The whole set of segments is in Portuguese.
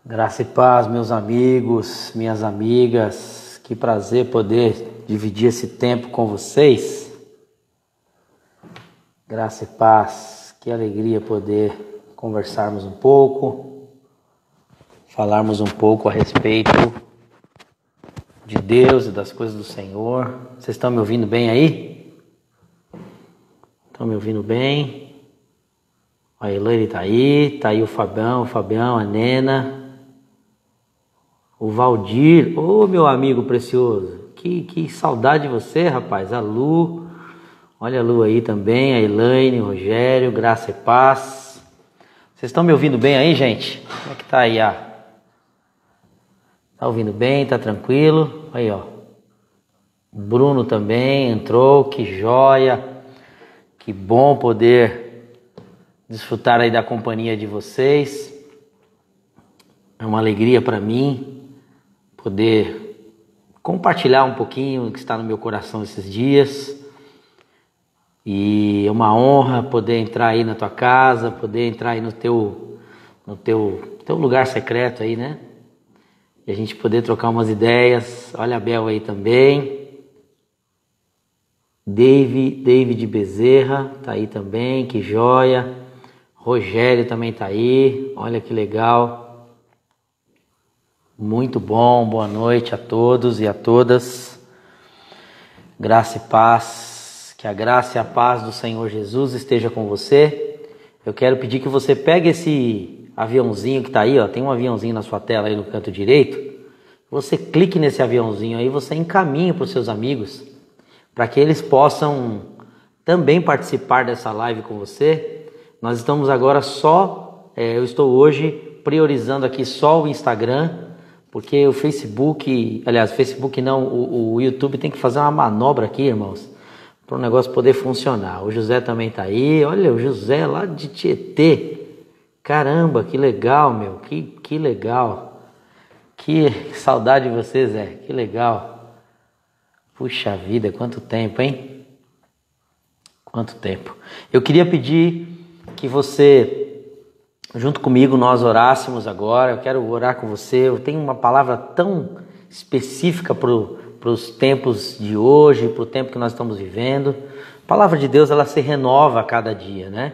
Graça e paz, meus amigos, minhas amigas, que prazer poder dividir esse tempo com vocês. Graça e paz, que alegria poder conversarmos um pouco, falarmos um pouco a respeito de Deus e das coisas do Senhor. Vocês estão me ouvindo bem aí? Estão me ouvindo bem? A Elaine está aí o Fabião, a Nena. O Valdir, meu amigo precioso, que saudade de você, rapaz. A Lu, olha a Lu aí também, a Elaine, o Rogério, graça e paz. Vocês estão me ouvindo bem aí, gente? Como é que tá aí, Tá ouvindo bem, tá tranquilo? Aí, ó. O Bruno também entrou, que joia. Que bom poder desfrutar aí da companhia de vocês. É uma alegria para mim poder compartilhar um pouquinho do que está no meu coração esses dias. E é uma honra poder entrar aí na tua casa, poder entrar aí no teu lugar secreto aí, né? E a gente poder trocar umas ideias. Olha a Bel aí também. David Bezerra tá aí também, que joia. Rogério também tá aí, olha que legal. Muito bom, boa noite a todos e a todas. Graça e paz, que a graça e a paz do Senhor Jesus esteja com você. Eu quero pedir que você pegue esse aviãozinho que está aí, ó, tem um aviãozinho na sua tela aí no canto direito. Você clique nesse aviãozinho aí, você encaminha para os seus amigos, para que eles possam também participar dessa live com você. Nós estamos agora eu estou hoje priorizando aqui só o Instagram, porque o Facebook não, o YouTube tem que fazer uma manobra aqui, irmãos, para o negócio poder funcionar. O José também está aí, olha o José lá de Tietê, caramba, que legal, meu, que legal, que saudade de você, Zé, que legal, puxa vida, quanto tempo, hein, quanto tempo. Eu queria pedir que você, junto comigo, nós orássemos agora. Eu quero orar com você. Eu tenho uma palavra tão específica para os tempos de hoje, para o tempo que nós estamos vivendo. A palavra de Deus, ela se renova a cada dia, né?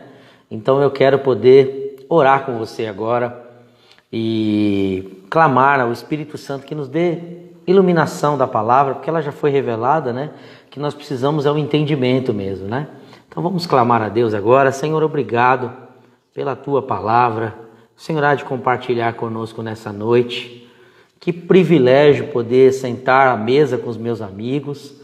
Então eu quero poder orar com você agora e clamar ao Espírito Santo que nos dê iluminação da palavra, porque ela já foi revelada, né? Que nós precisamos é o entendimento mesmo, né? Então vamos clamar a Deus agora. Senhor, obrigado pela tua palavra. O Senhor há de compartilhar conosco nessa noite. Que privilégio poder sentar à mesa com os meus amigos,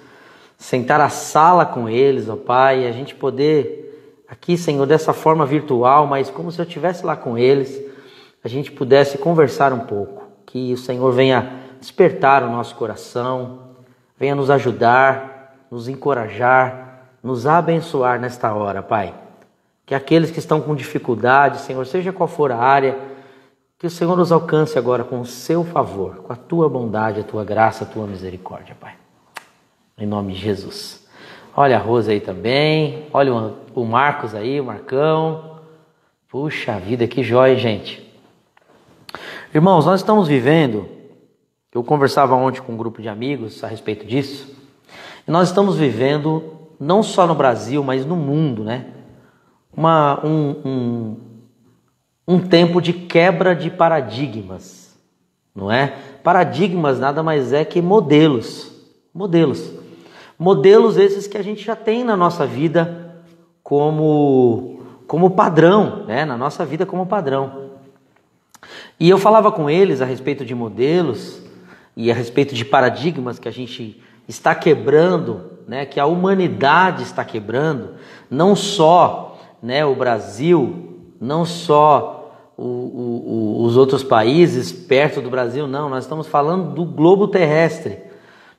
sentar à sala com eles, ó Pai, e a gente poder aqui, Senhor, dessa forma virtual, mas como se eu estivesse lá com eles, a gente pudesse conversar um pouco. Que o Senhor venha despertar o nosso coração, venha nos ajudar, nos encorajar, nos abençoar nesta hora, Pai. Que aqueles que estão com dificuldade, Senhor, seja qual for a área, que o Senhor nos alcance agora com o seu favor, com a tua bondade, a tua graça, a tua misericórdia, Pai. Em nome de Jesus. Olha a Rosa aí também, olha o Marcos aí, o Marcão. Puxa vida, que jóia, gente. Irmãos, nós estamos vivendo, eu conversava ontem com um grupo de amigos a respeito disso, e nós estamos vivendo, não só no Brasil, mas no mundo, né? Um tempo de quebra de paradigmas, não é? Paradigmas nada mais é que modelos esses que a gente já tem na nossa vida como padrão, né? Na nossa vida como padrão. E eu falava com eles a respeito de modelos e a respeito de paradigmas que a gente está quebrando, né? Que a humanidade está quebrando, não só, né, o Brasil, não só os outros países perto do Brasil, não. Nós estamos falando do globo terrestre.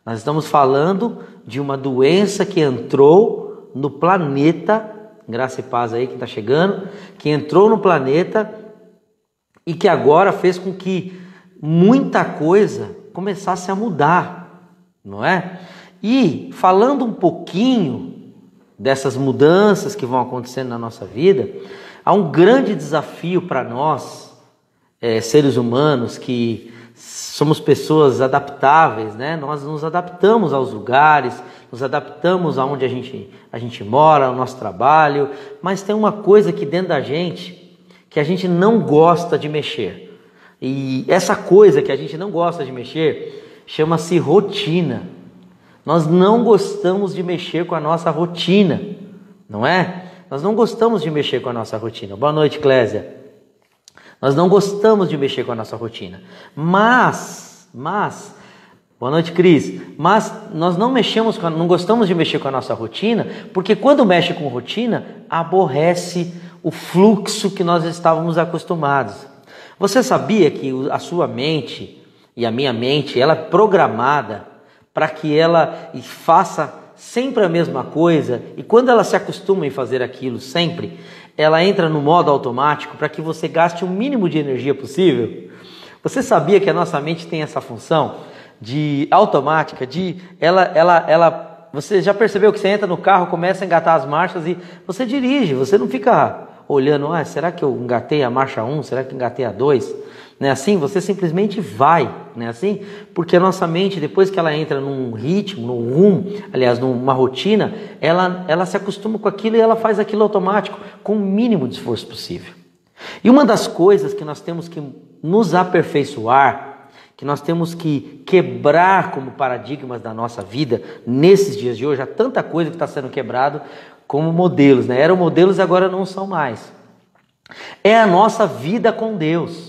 Nós estamos falando de uma doença que entrou no planeta, graça e paz aí que está chegando, que entrou no planeta e que agora fez com que muita coisa começasse a mudar, não é? E falando um pouquinho dessas mudanças que vão acontecendo na nossa vida, há um grande desafio para nós seres humanos que somos pessoas adaptáveis, né? Nós nos adaptamos aos lugares, nos adaptamos aonde a gente mora, ao nosso trabalho, mas tem uma coisa aqui dentro da gente que a gente não gosta de mexer. E essa coisa que a gente não gosta de mexer chama-se rotina. Nós não gostamos de mexer com a nossa rotina, não é? Nós não gostamos de mexer com a nossa rotina. Boa noite, Clésia. Nós não gostamos de mexer com a nossa rotina. Mas, boa noite, Cris. Mas nós não gostamos de mexer com a nossa rotina, porque quando mexe com rotina, aborrece o fluxo que nós estávamos acostumados. Você sabia que a sua mente e a minha mente, ela é programada para que ela faça sempre a mesma coisa, e quando ela se acostuma em fazer aquilo sempre, ela entra no modo automático para que você gaste o mínimo de energia possível? Você sabia que a nossa mente tem essa função de automática, você já percebeu que você entra no carro, começa a engatar as marchas e você dirige, você não fica olhando, será que eu engatei a marcha 1, será que engatei a 2? Não é assim? Você simplesmente vai, não é assim? Porque a nossa mente, depois que ela entra num ritmo, num rumo, aliás, numa rotina, ela se acostuma com aquilo e ela faz aquilo automático, com o mínimo de esforço possível. E uma das coisas que nós temos que nos aperfeiçoar, que nós temos que quebrar como paradigmas da nossa vida, nesses dias de hoje, há tanta coisa que está sendo quebrado como modelos, né? Eram modelos, agora não são mais. É a nossa vida com Deus.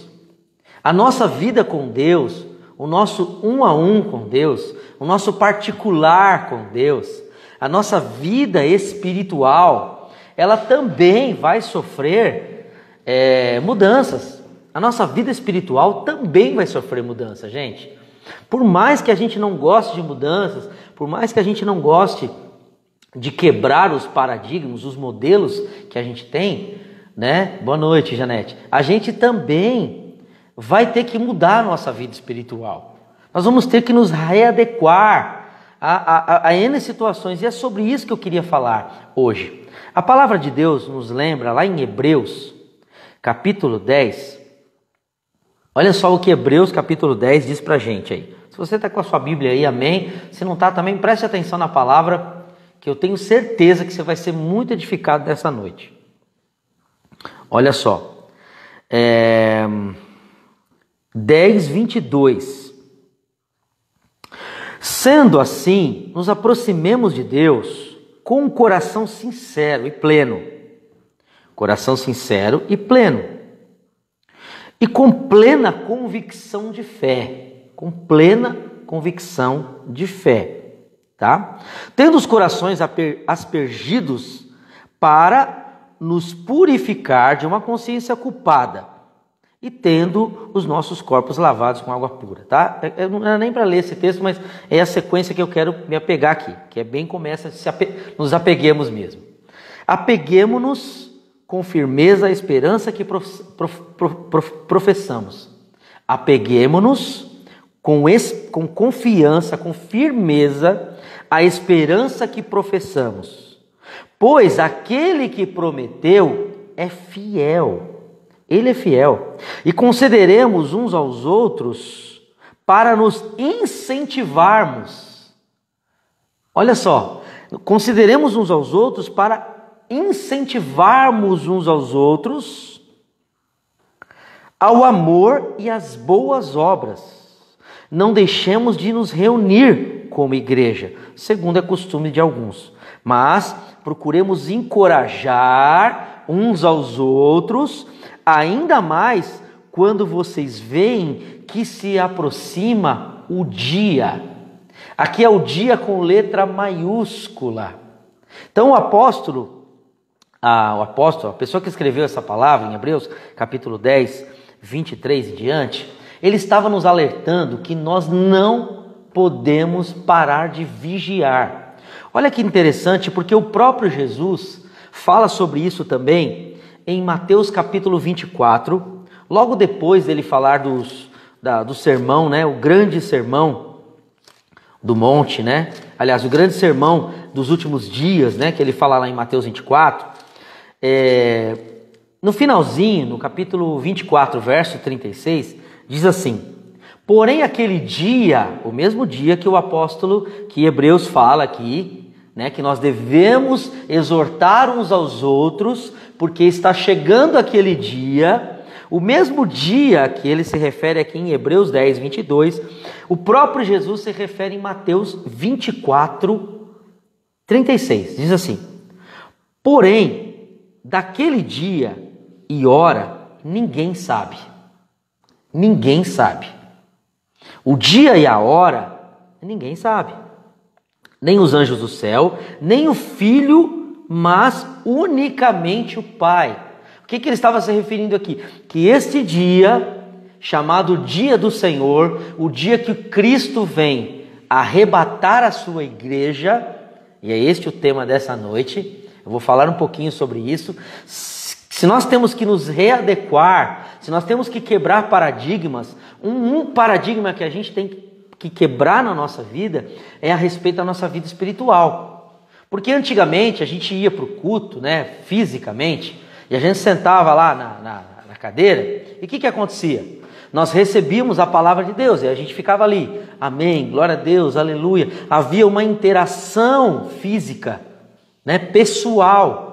A nossa vida com Deus, o nosso um a um com Deus, o nosso particular com Deus, a nossa vida espiritual, ela também vai sofrer mudanças. A nossa vida espiritual também vai sofrer mudanças, gente. Por mais que a gente não goste de mudanças, por mais que a gente não goste de quebrar os paradigmas, os modelos que a gente tem, né? Boa noite, Janete. A gente também vai ter que mudar a nossa vida espiritual. Nós vamos ter que nos readequar a N situações, e é sobre isso que eu queria falar hoje. A palavra de Deus nos lembra, lá em Hebreus, capítulo 10, olha só o que Hebreus, capítulo 10, diz pra gente aí. Se você está com a sua Bíblia aí, amém. Se não está, também preste atenção na palavra, que eu tenho certeza que você vai ser muito edificado nessa noite. Olha só. 10:22. Sendo assim, nos aproximemos de Deus com um coração sincero e pleno. Coração sincero e pleno. E com plena convicção de fé. Com plena convicção de fé. Tá? Tendo os corações aspergidos para nos purificar de uma consciência culpada. E tendo os nossos corpos lavados com água pura, tá? Não era nem para ler esse texto, mas é a sequência que eu quero me apegar aqui, que é bem começa, nos apeguemos mesmo. Apeguemo-nos com firmeza à esperança que professamos. Apeguemo-nos com confiança, com firmeza à esperança que professamos. Pois aquele que prometeu é fiel. Ele é fiel. E concederemos uns aos outros para nos incentivarmos. Olha só. Consideremos uns aos outros para incentivarmos uns aos outros ao amor e às boas obras. Não deixemos de nos reunir como igreja, segundo é costume de alguns. Mas procuremos encorajar uns aos outros, ainda mais quando vocês veem que se aproxima o dia. Aqui é o dia com letra maiúscula. Então a pessoa que escreveu essa palavra em Hebreus, capítulo 10, 23 e diante, ele estava nos alertando que nós não podemos parar de vigiar. Olha que interessante, porque o próprio Jesus fala sobre isso também em Mateus capítulo 24, logo depois dele falar do sermão, né, o grande sermão do monte, né? Aliás, o grande sermão dos últimos dias, né, que ele fala lá em Mateus 24, no finalzinho, no capítulo 24, verso 36, diz assim: porém aquele dia, o mesmo dia que o apóstolo, que Hebreus fala aqui, né, que nós devemos exortar uns aos outros, porque está chegando aquele dia, o mesmo dia que ele se refere aqui em Hebreus 10, 22, o próprio Jesus se refere em Mateus 24, 36, diz assim: porém, daquele dia e hora, ninguém sabe. Ninguém sabe. O dia e a hora, ninguém sabe. Nem os anjos do céu, nem o Filho, mas unicamente o Pai. O que ele estava se referindo aqui? Que este dia, chamado Dia do Senhor, o dia que Cristo vem arrebatar a sua igreja, e é este o tema dessa noite, eu vou falar um pouquinho sobre isso. Se nós temos que nos readequar, se nós temos que quebrar paradigmas, um paradigma que a gente tem que quebrar na nossa vida é a respeito da nossa vida espiritual. Porque antigamente a gente ia para o culto, né, fisicamente, e a gente sentava lá na cadeira, e o que acontecia? Nós recebíamos a palavra de Deus, e a gente ficava ali, amém, glória a Deus, aleluia. Havia uma interação física, né, pessoal.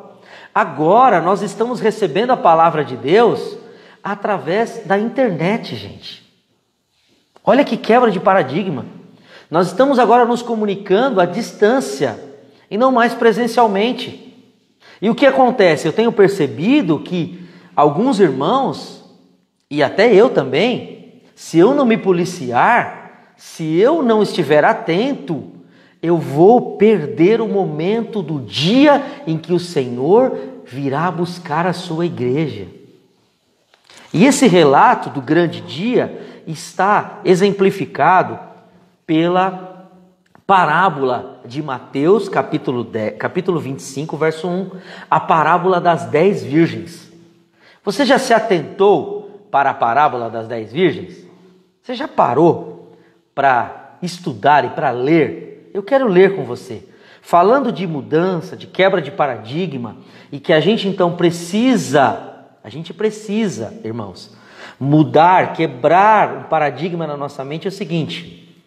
Agora nós estamos recebendo a palavra de Deus através da internet, gente. Olha que quebra de paradigma. Nós estamos agora nos comunicando à distância e não mais presencialmente. E o que acontece? Eu tenho percebido que alguns irmãos, e até eu também, se eu não me policiar, se eu não estiver atento, eu vou perder o momento do dia em que o Senhor virá buscar a sua igreja. E esse relato do grande dia está exemplificado pela parábola de Mateus, capítulo 25, verso 1, a parábola das 10 virgens. Você já se atentou para a parábola das 10 virgens? Você já parou para estudar e para ler? Eu quero ler com você, falando de mudança, de quebra de paradigma, e que a gente então precisa, irmãos, mudar, quebrar um paradigma na nossa mente. É o seguinte: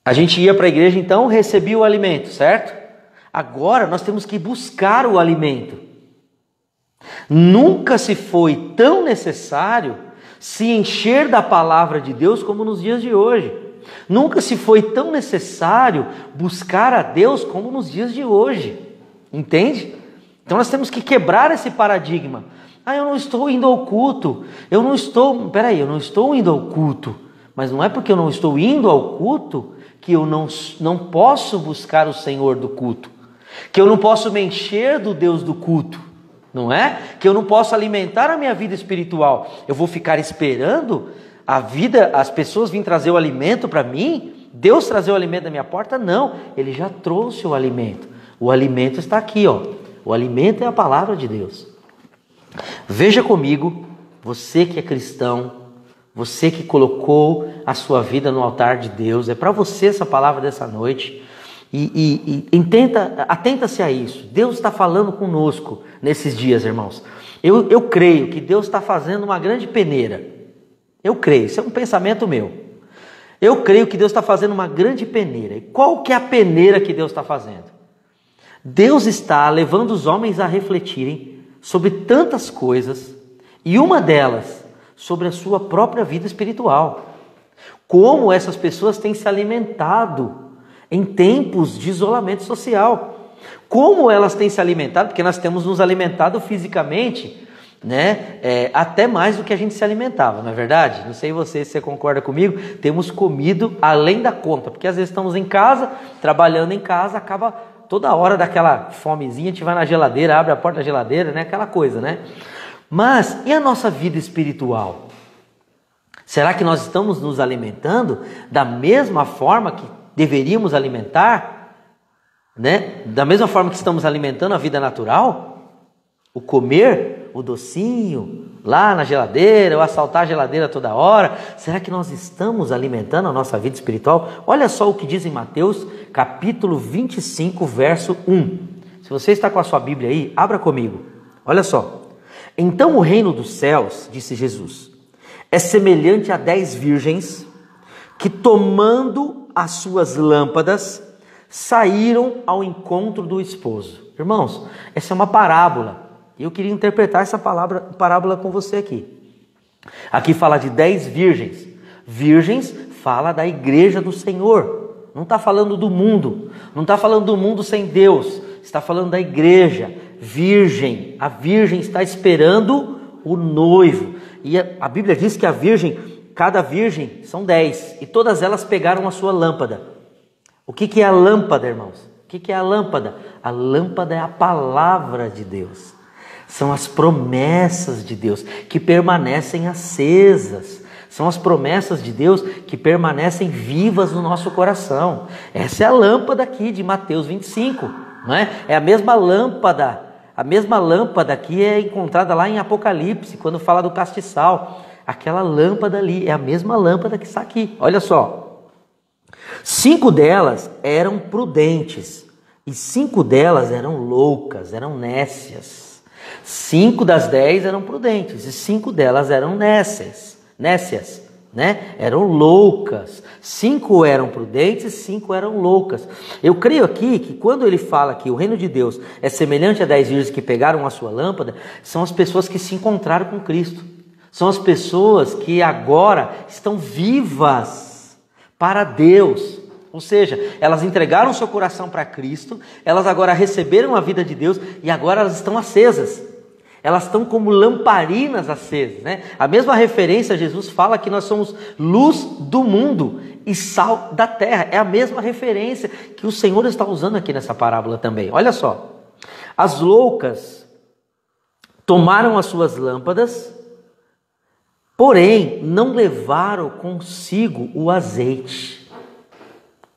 a gente ia para a igreja, então recebia o alimento, certo? Agora nós temos que buscar o alimento. Nunca se foi tão necessário se encher da palavra de Deus como nos dias de hoje. Nunca se foi tão necessário buscar a Deus como nos dias de hoje. Entende? Então nós temos que quebrar esse paradigma. Eu não estou indo ao culto. Eu não estou indo ao culto. Mas não é porque eu não estou indo ao culto que eu não posso buscar o Senhor do culto. Que eu não posso me encher do Deus do culto. Não é? Que eu não posso alimentar a minha vida espiritual. Eu vou ficar esperando as pessoas virem trazer o alimento para mim? Deus trazer o alimento da minha porta? Não. Ele já trouxe o alimento. O alimento está aqui, ó. O alimento é a palavra de Deus. Veja comigo, você que é cristão, você que colocou a sua vida no altar de Deus, é para você essa palavra dessa noite, e atenta-se a isso. Deus está falando conosco nesses dias, irmãos. Eu creio que Deus está fazendo uma grande peneira. Eu creio, isso é um pensamento meu. Eu creio que Deus está fazendo uma grande peneira. E qual que é a peneira que Deus está fazendo? Deus está levando os homens a refletirem sobre tantas coisas, e uma delas sobre a sua própria vida espiritual. Como essas pessoas têm se alimentado em tempos de isolamento social. Como elas têm se alimentado, porque nós temos nos alimentado fisicamente, né? Até mais do que a gente se alimentava, não é verdade? Não sei se você concorda comigo, temos comido além da conta, porque às vezes estamos em casa, trabalhando em casa, acaba toda hora daquela fomezinha, a gente vai na geladeira, abre a porta da geladeira, né? Aquela coisa, né? Mas e a nossa vida espiritual? Será que nós estamos nos alimentando da mesma forma que deveríamos alimentar? Né? Da mesma forma que estamos alimentando a vida natural? O comer, o docinho, lá na geladeira, ou assaltar a geladeira toda hora. Será que nós estamos alimentando a nossa vida espiritual? Olha só o que diz em Mateus, capítulo 25, verso 1. Se você está com a sua Bíblia aí, abra comigo. Olha só. Então o reino dos céus, disse Jesus, é semelhante a 10 virgens que, tomando as suas lâmpadas, saíram ao encontro do esposo. Irmãos, essa é uma parábola. E eu queria interpretar essa parábola com você aqui. Aqui fala de 10 virgens. Virgens fala da igreja do Senhor. Não está falando do mundo. Não está falando do mundo sem Deus. Está falando da igreja. Virgem. A virgem está esperando o noivo. E a Bíblia diz que cada virgem são 10. E todas elas pegaram a sua lâmpada. O que é a lâmpada, irmãos? O que é a lâmpada? A lâmpada é a palavra de Deus. São as promessas de Deus que permanecem acesas. São as promessas de Deus que permanecem vivas no nosso coração. Essa é a lâmpada aqui de Mateus 25. Não é? É a mesma lâmpada. A mesma lâmpada que é encontrada lá em Apocalipse, quando fala do castiçal. Aquela lâmpada ali é a mesma lâmpada que está aqui. Olha só. 5 delas eram prudentes e 5 delas eram loucas, eram nécias. 5 das 10 eram prudentes e 5 delas eram nécias, né? Eram loucas. 5 eram prudentes e 5 eram loucas. Eu creio aqui que quando ele fala que o reino de Deus é semelhante a 10 virgens que pegaram a sua lâmpada, são as pessoas que se encontraram com Cristo. São as pessoas que agora estão vivas para Deus, ou seja, elas entregaram seu coração para Cristo, elas agora receberam a vida de Deus e agora elas estão acesas, elas estão como lamparinas acesas, né? A mesma referência, Jesus fala que nós somos luz do mundo e sal da terra, é a mesma referência que o Senhor está usando aqui nessa parábola também. Olha só, as loucas tomaram as suas lâmpadas, porém, não levaram consigo o azeite.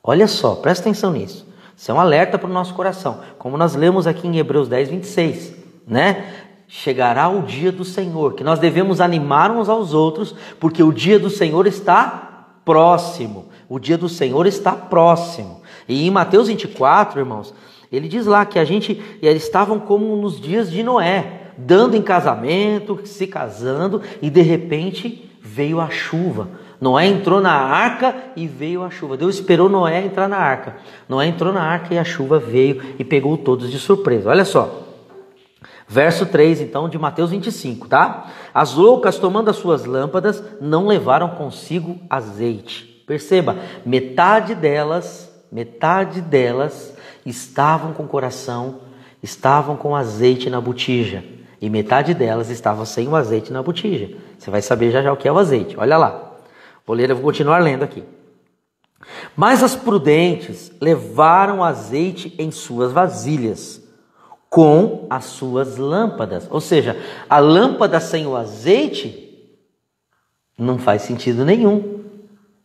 Olha só, presta atenção nisso. Isso é um alerta para o nosso coração. Como nós lemos aqui em Hebreus 10, 26, né? Chegará o dia do Senhor, que nós devemos animar uns aos outros, porque o dia do Senhor está próximo. O dia do Senhor está próximo. E em Mateus 24, irmãos, ele diz lá que eles estavam como nos dias de Noé, dando em casamento, se casando, e de repente veio a chuva. Noé entrou na arca e veio a chuva. Deus esperou Noé entrar na arca. Noé entrou na arca e a chuva veio e pegou todos de surpresa. Olha só. Verso 3, então, de Mateus 25, tá? As loucas, tomando as suas lâmpadas, não levaram consigo azeite. Perceba, metade delas estavam com coração, estavam com azeite na botija. E metade delas estava sem o azeite na botija. Você vai saber já o que é o azeite. Olha lá. Eu vou continuar lendo aqui. Mas as prudentes levaram azeite em suas vasilhas, com as suas lâmpadas. Ou seja, a lâmpada sem o azeite não faz sentido nenhum.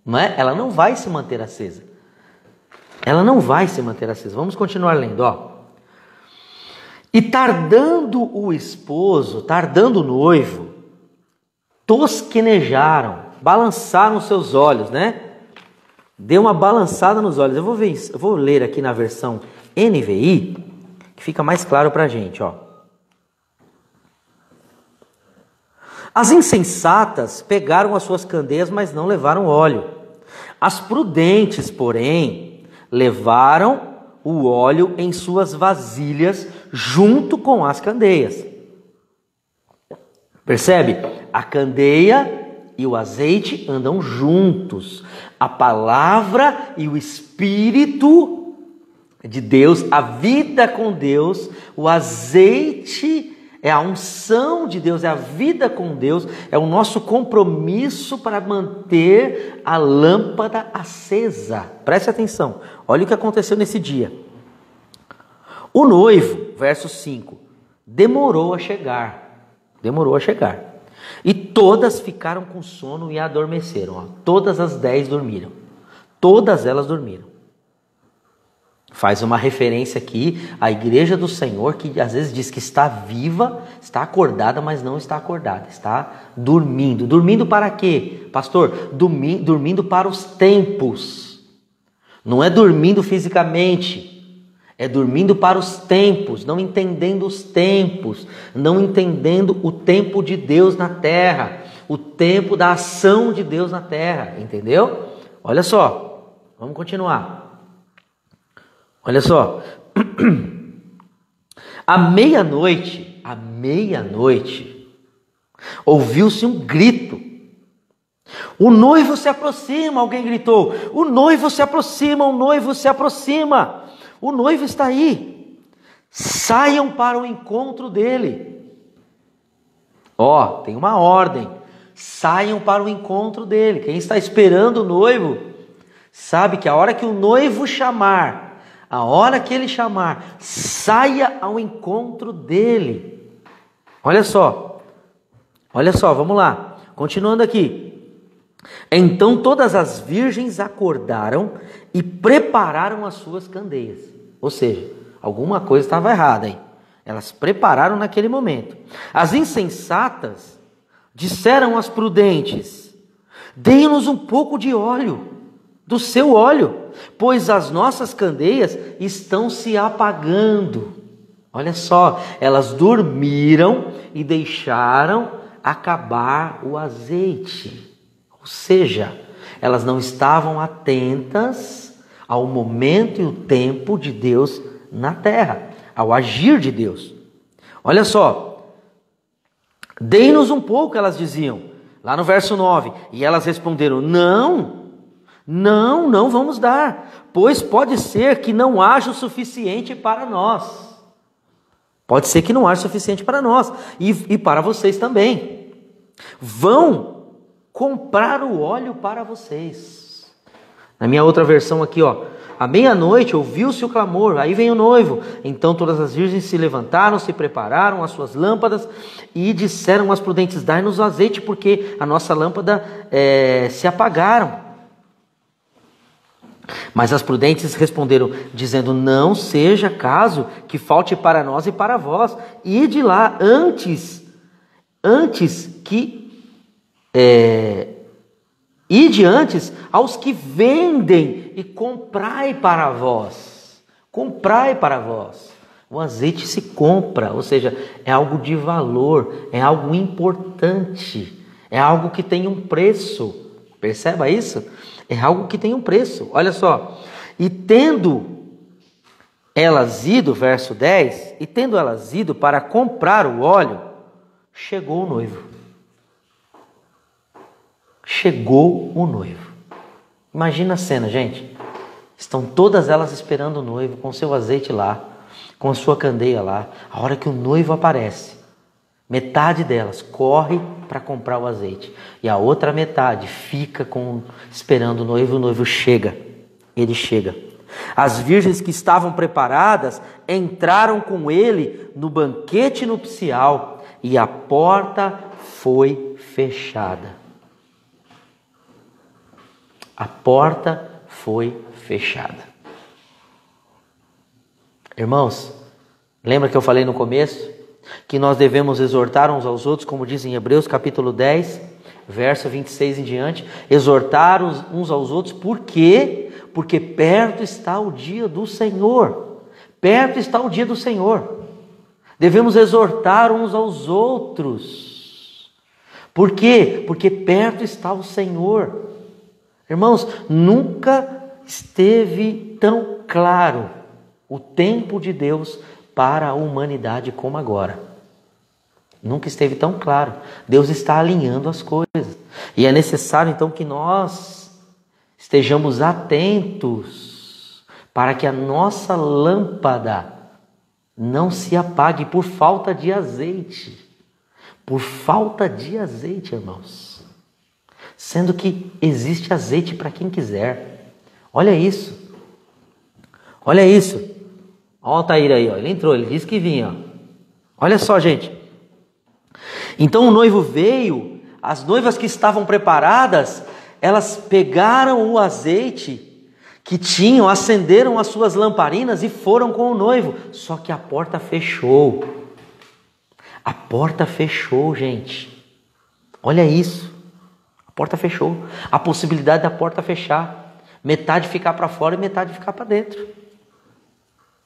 Não é? Ela não vai se manter acesa. Vamos continuar lendo, ó. E tardando o noivo, tosquenejaram, balançaram seus olhos, né? Deu uma balançada nos olhos. Eu vou ler aqui na versão NVI, que fica mais claro para a gente, ó. As insensatas pegaram as suas candeias, mas não levaram óleo. As prudentes, porém, levaram o óleo em suas vasilhas junto com as candeias. Percebe? A candeia e o azeite andam juntos. A palavra e o Espírito de Deus, a vida com Deus, o azeite é a unção de Deus, é a vida com Deus, é o nosso compromisso para manter a lâmpada acesa. Preste atenção, olha o que aconteceu nesse dia. O noivo, verso 5, demorou a chegar. E todas ficaram com sono e adormeceram. Ó. Todas as 10 dormiram. Todas elas dormiram. Faz uma referência aqui à igreja do Senhor, que às vezes diz que está viva, está acordada, mas não está acordada. Está dormindo. Dormindo para quê, pastor? Dormindo para os tempos. Não é dormindo fisicamente. É dormindo para os tempos, não entendendo os tempos, não entendendo o tempo de Deus na terra, o tempo da ação de Deus na terra, entendeu? Olha só, vamos continuar. Olha só. À meia-noite, ouviu-se um grito. O noivo se aproxima, alguém gritou. O noivo se aproxima, o noivo se aproxima. O noivo está aí. Saiam para o encontro dele. Ó, tem uma ordem. Saiam para o encontro dele. Quem está esperando o noivo, sabe que a hora que o noivo chamar, a hora que ele chamar, saia ao encontro dele. Olha só, vamos lá. Continuando aqui. Então todas as virgens acordaram e prepararam as suas candeias. Ou seja, alguma coisa estava errada aí. Elas prepararam naquele momento. As insensatas disseram às prudentes: deem-nos um pouco de óleo, do seu óleo, pois as nossas candeias estão se apagando. Olha só, elas dormiram e deixaram acabar o azeite. Ou seja, elas não estavam atentas ao momento e o tempo de Deus na terra, ao agir de Deus. Olha só, deem-nos um pouco, elas diziam, lá no verso 9. E elas responderam: não vamos dar, pois pode ser que não haja o suficiente para nós. Pode ser que não haja o suficiente para nós e para vocês também. Vão comprar o óleo para vocês. Na minha outra versão aqui, ó, à meia-noite ouviu-se o clamor, aí vem o noivo. Então todas as virgens se levantaram, se prepararam as suas lâmpadas e disseram às prudentes: dai-nos o azeite, porque a nossa lâmpada se apagaram. Mas as prudentes responderam, dizendo: não seja caso que falte para nós e para vós, ide lá ide antes aos que vendem e comprai para vós. Comprai para vós. O azeite se compra, ou seja, é algo de valor, é algo importante, é algo que tem um preço. Perceba isso? É algo que tem um preço. Olha só. E tendo elas ido, verso 10, e tendo elas ido para comprar o óleo, chegou o noivo. Chegou o noivo. Imagina a cena, gente. Estão todas elas esperando o noivo, com seu azeite lá, com a sua candeia lá. A hora que o noivo aparece, metade delas corre para comprar o azeite. E a outra metade fica esperando o noivo chega. Ele chega. As virgens que estavam preparadas entraram com ele no banquete nupcial e a porta foi fechada. A porta foi fechada. Irmãos, lembra que eu falei no começo que nós devemos exortar uns aos outros, como diz em Hebreus capítulo 10, verso 26 em diante, exortar uns aos outros, por quê? Porque perto está o dia do Senhor. Perto está o dia do Senhor. Devemos exortar uns aos outros. Por quê? Porque perto está o Senhor. Irmãos, nunca esteve tão claro o tempo de Deus para a humanidade como agora. Nunca esteve tão claro. Deus está alinhando as coisas. E é necessário então que nós estejamos atentos para que a nossa lâmpada não se apague por falta de azeite. Por falta de azeite, irmãos. Sendo que existe azeite para quem quiser. Olha isso. Olha isso. Olha o Altair aí, ó. Ele entrou, ele disse que vinha. Ó. Olha só, gente. Então o noivo veio, as noivas que estavam preparadas, elas pegaram o azeite que tinham, acenderam as suas lamparinas e foram com o noivo. Só que a porta fechou. A porta fechou, gente. Olha isso. A porta fechou. A possibilidade da porta fechar. Metade ficar para fora e metade ficar para dentro.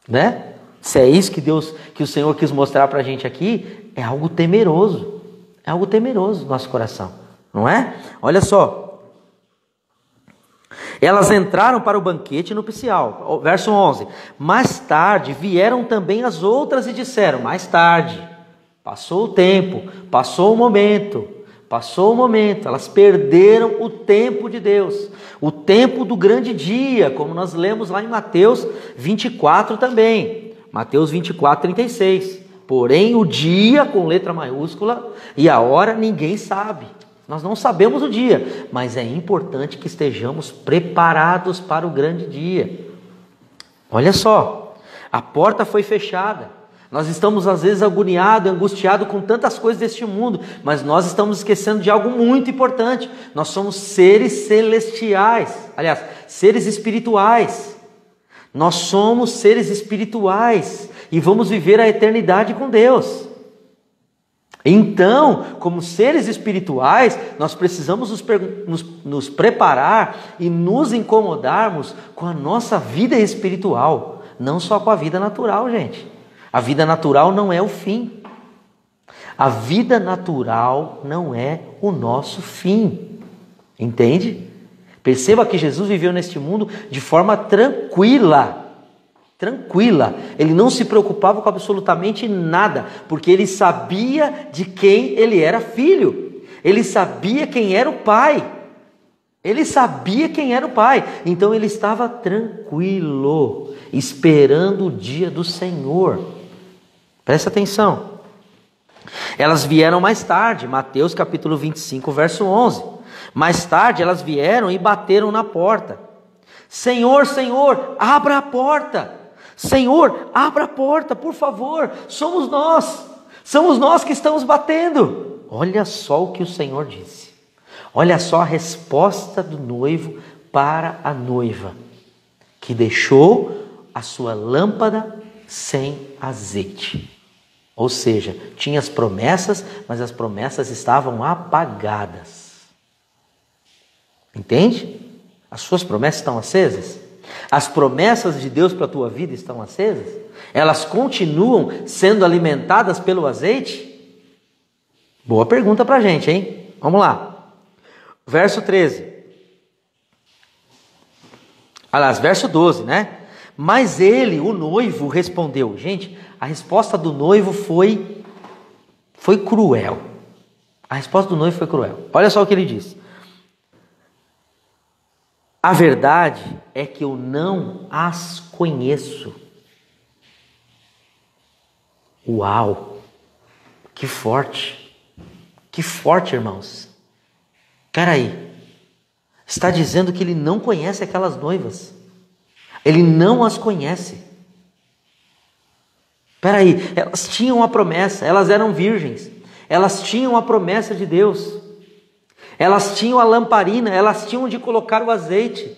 né? Se é isso que o Senhor quis mostrar para a gente aqui, é algo temeroso. É algo temeroso no nosso coração, não é? Olha só. Elas entraram para o banquete nupcial. Verso 11. Mais tarde vieram também as outras e disseram, mais tarde, passou o tempo, passou o momento, elas perderam o tempo de Deus, o tempo do grande dia, como nós lemos lá em Mateus 24 também, Mateus 24, 36. Porém o dia, com letra maiúscula, e a hora ninguém sabe. Nós não sabemos o dia, mas é importante que estejamos preparados para o grande dia. Olha só, a porta foi fechada. Nós estamos às vezes agoniados, angustiados com tantas coisas deste mundo, mas nós estamos esquecendo de algo muito importante. Nós somos seres celestiais, aliás, seres espirituais. Nós somos seres espirituais e vamos viver a eternidade com Deus. Então, como seres espirituais, nós precisamos nos preparar e nos incomodarmos com a nossa vida espiritual, não só com a vida natural, gente. A vida natural não é o fim. A vida natural não é o nosso fim. Entende? Perceba que Jesus viveu neste mundo de forma tranquila. Tranquila. Ele não se preocupava com absolutamente nada, porque ele sabia de quem ele era filho. Ele sabia quem era o Pai. Então ele estava tranquilo, esperando o dia do Senhor. Presta atenção. Elas vieram mais tarde, Mateus capítulo 25, verso 11. Mais tarde elas vieram e bateram na porta. Senhor, Senhor, abra a porta. Senhor, abra a porta, por favor. Somos nós que estamos batendo. Olha só o que o Senhor disse. Olha só a resposta do noivo para a noiva, que deixou a sua lâmpada sem azeite. Ou seja, tinha as promessas, mas as promessas estavam apagadas. Entende? As suas promessas estão acesas? As promessas de Deus para a tua vida estão acesas? Elas continuam sendo alimentadas pelo azeite? Boa pergunta para a gente, hein? Vamos lá. Verso 13. Aliás, verso 12, né? Mas ele, o noivo, respondeu. Gente, a resposta do noivo foi cruel. A resposta do noivo foi cruel. Olha só o que ele disse. A verdade é que eu não as conheço. Uau! Que forte! Que forte, irmãos! Peraí. Está dizendo que ele não conhece aquelas noivas. Ele não as conhece. Peraí, elas tinham a promessa, elas eram virgens. Elas tinham a promessa de Deus. Elas tinham a lamparina, elas tinham de colocar o azeite.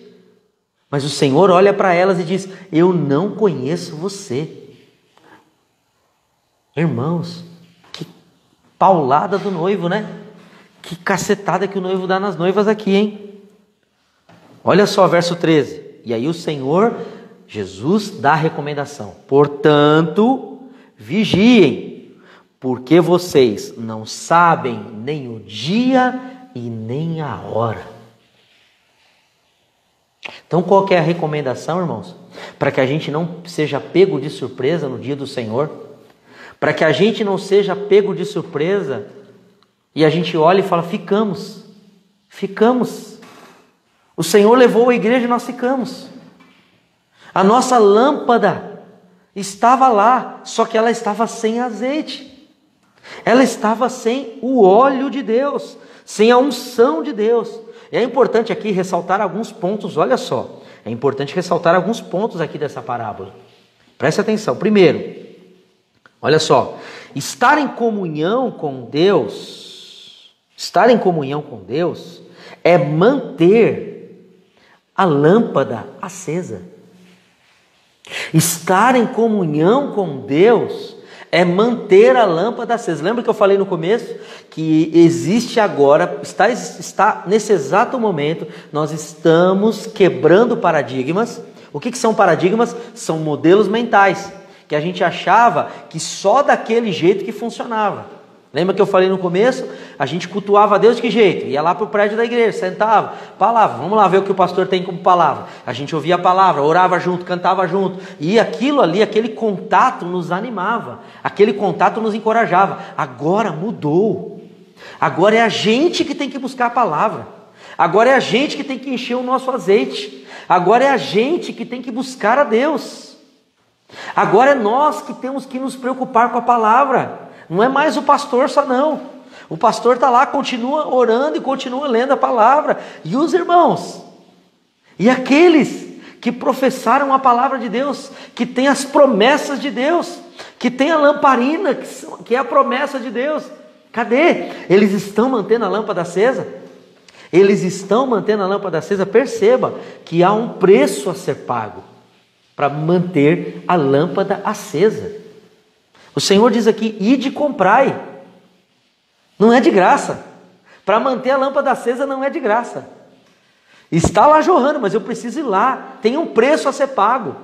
Mas o Senhor olha para elas e diz, eu não conheço você. Irmãos, que paulada do noivo, né? Que cacetada que o noivo dá nas noivas aqui, hein? Olha só, verso 13. E aí o Senhor, Jesus, dá a recomendação. Portanto, vigiem, porque vocês não sabem nem o dia e nem a hora. Então, qual que é a recomendação, irmãos? Para que a gente não seja pego de surpresa no dia do Senhor. Para que a gente não seja pego de surpresa e a gente olha e fala, ficamos. O Senhor levou a igreja e nós ficamos. A nossa lâmpada estava lá, só que ela estava sem azeite. Ela estava sem o óleo de Deus, sem a unção de Deus. E é importante aqui ressaltar alguns pontos, olha só. É importante ressaltar alguns pontos aqui dessa parábola. Preste atenção. Primeiro, olha só. Estar em comunhão com Deus é manter a lâmpada acesa. Estar em comunhão com Deus é manter a lâmpada acesa. Lembra que eu falei no começo que existe agora, está nesse exato momento, nós estamos quebrando paradigmas. O que são paradigmas? São modelos mentais, que a gente achava que só daquele jeito que funcionava. Lembra que eu falei no começo? A gente cultuava a Deus de que jeito? Ia lá para o prédio da igreja, sentava, palavra, vamos lá ver o que o pastor tem como palavra. A gente ouvia a palavra, orava junto, cantava junto. E aquilo ali, aquele contato nos animava, aquele contato nos encorajava. Agora mudou. Agora é a gente que tem que buscar a palavra. Agora é a gente que tem que encher o nosso azeite. Agora é a gente que tem que buscar a Deus. Agora é nós que temos que nos preocupar com a palavra. Não é mais o pastor só não. O pastor está lá, continua orando e continua lendo a palavra. E os irmãos? E aqueles que professaram a palavra de Deus, que têm as promessas de Deus, que têm a lamparina, que é a promessa de Deus. Cadê? Eles estão mantendo a lâmpada acesa? Eles estão mantendo a lâmpada acesa. Perceba que há um preço a ser pago para manter a lâmpada acesa. O Senhor diz aqui, ide e comprai. Não é de graça. Para manter a lâmpada acesa não é de graça. Está lá jorrando, mas eu preciso ir lá. Tem um preço a ser pago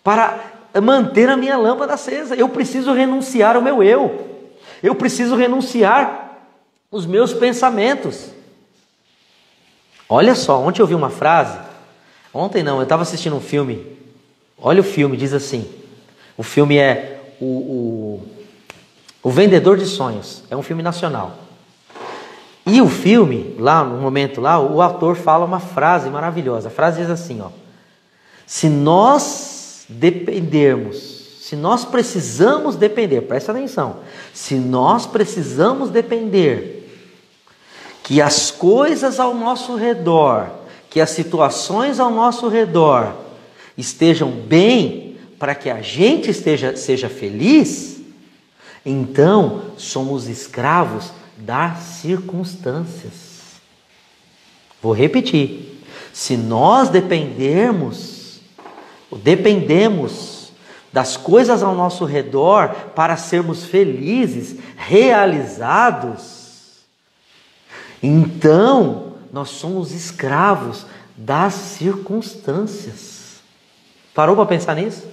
para manter a minha lâmpada acesa. Eu preciso renunciar ao meu eu. Eu preciso renunciar os meus pensamentos. Olha só, ontem eu vi uma frase. Ontem não, eu estava assistindo um filme. Olha o filme, diz assim. O filme é o Vendedor de Sonhos. É um filme nacional. E o filme, lá no momento lá, o ator fala uma frase maravilhosa. A frase diz assim, ó: se nós dependermos, se nós precisamos depender, presta atenção, se nós precisamos depender que as coisas ao nosso redor, que as situações ao nosso redor estejam bem para que a gente seja feliz, então somos escravos das circunstâncias. Vou repetir. Se nós dependemos das coisas ao nosso redor para sermos felizes, realizados, então nós somos escravos das circunstâncias. Parou para pensar nisso?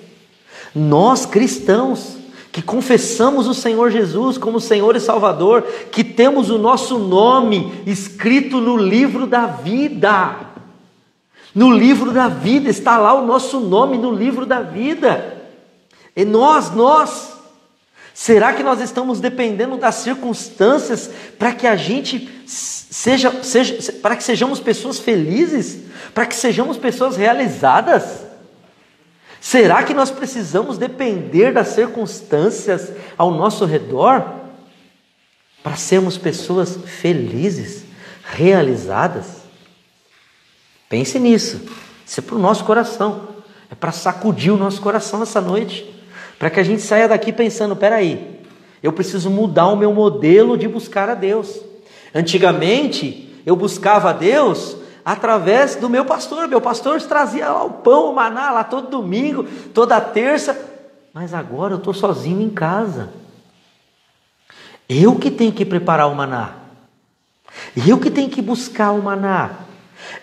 Nós cristãos, que confessamos o Senhor Jesus como Senhor e Salvador, que temos o nosso nome escrito no livro da vida. No livro da vida, está lá o nosso nome no livro da vida. E nós, será que nós estamos dependendo das circunstâncias para que a gente para que sejamos pessoas felizes? Para que sejamos pessoas realizadas? Será que nós precisamos depender das circunstâncias ao nosso redor para sermos pessoas felizes, realizadas? Pense nisso. Isso é para o nosso coração. É para sacudir o nosso coração essa noite. Para que a gente saia daqui pensando, peraí, eu preciso mudar o meu modelo de buscar a Deus. Antigamente, eu buscava a Deus através do meu pastor. Meu pastor trazia lá o pão, o maná, lá todo domingo, toda terça. Mas agora eu estou sozinho em casa. Eu que tenho que preparar o maná. Eu que tenho que buscar o maná.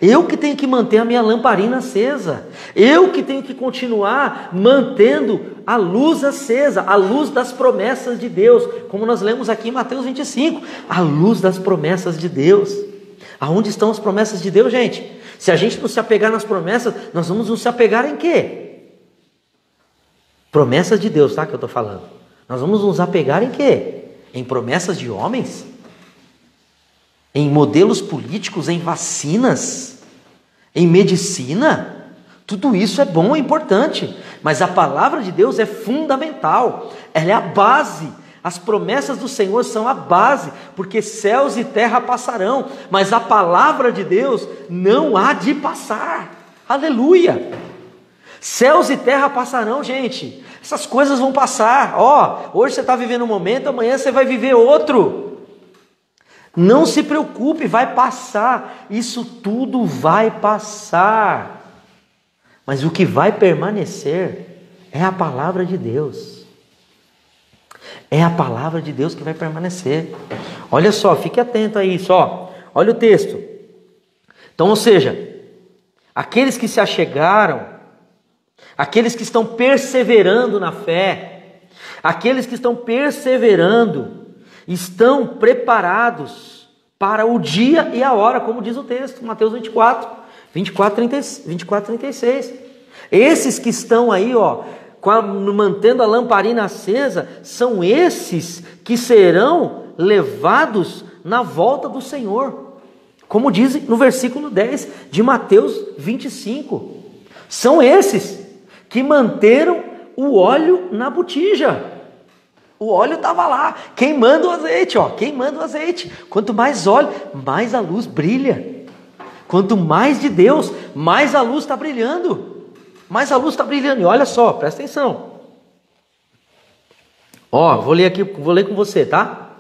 Eu que tenho que manter a minha lamparina acesa. Eu que tenho que continuar mantendo a luz acesa, a luz das promessas de Deus. Como nós lemos aqui em Mateus 25. A luz das promessas de Deus. Aonde estão as promessas de Deus, gente? Se a gente não se apegar nas promessas, nós vamos nos apegar em quê? Promessas de Deus, tá? Que eu estou falando. Nós vamos nos apegar em quê? Em promessas de homens? Em modelos políticos? Em vacinas? Em medicina? Tudo isso é bom, é importante. Mas a palavra de Deus é fundamental. Ela é a base. As promessas do Senhor são a base, porque céus e terra passarão, mas a palavra de Deus não há de passar. Aleluia! Céus e terra passarão, gente. Essas coisas vão passar. Hoje você está vivendo um momento, amanhã você vai viver outro. Não se preocupe, vai passar. Isso tudo vai passar. Mas o que vai permanecer é a palavra de Deus. É a palavra de Deus que vai permanecer. Olha só, fique atento a isso. Olha o texto. Então, ou seja, aqueles que se achegaram aqueles que estão perseverando na fé, aqueles que estão perseverando, estão preparados para o dia e a hora, como diz o texto, Mateus 24, 36. Esses que estão aí, mantendo a lamparina acesa, são esses que serão levados na volta do Senhor. Como diz no versículo 10 de Mateus 25. São esses que manteram o óleo na botija. O óleo estava lá, queimando o azeite, queimando o azeite. Quanto mais óleo, mais a luz brilha. Quanto mais de Deus, mais a luz está brilhando. Mais a luz está brilhando. E olha só, presta atenção. Vou ler com você, tá?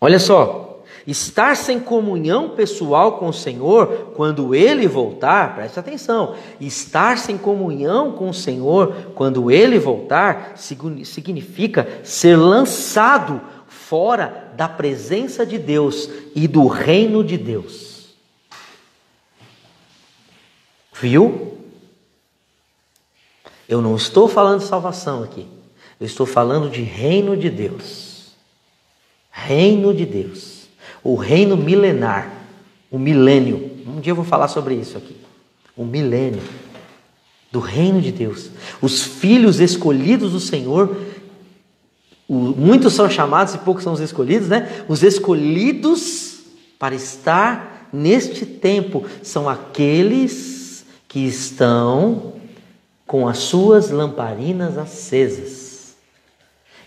Olha só. Estar sem comunhão pessoal com o Senhor, quando Ele voltar, preste atenção, estar sem comunhão com o Senhor, quando Ele voltar, significa ser lançado fora da presença de Deus e do reino de Deus. Viu? Eu não estou falando de salvação aqui, eu estou falando de reino de Deus. Reino de Deus. O reino milenar, o milênio. Um dia eu vou falar sobre isso aqui. O milênio do reino de Deus. Os filhos escolhidos do Senhor, muitos são chamados e poucos são os escolhidos, né? Os escolhidos para estar neste tempo são aqueles que estão com as suas lamparinas acesas.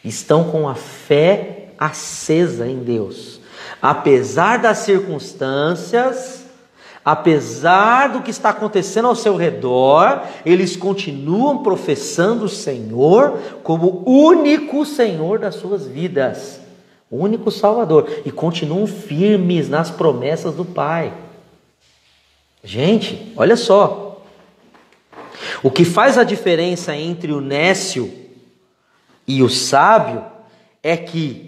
Estão com a fé acesa em Deus. Apesar das circunstâncias, apesar do que está acontecendo ao seu redor, eles continuam professando o Senhor como único Senhor das suas vidas, o único Salvador, e continuam firmes nas promessas do Pai. Gente, olha só, o que faz a diferença entre o nécio e o sábio é que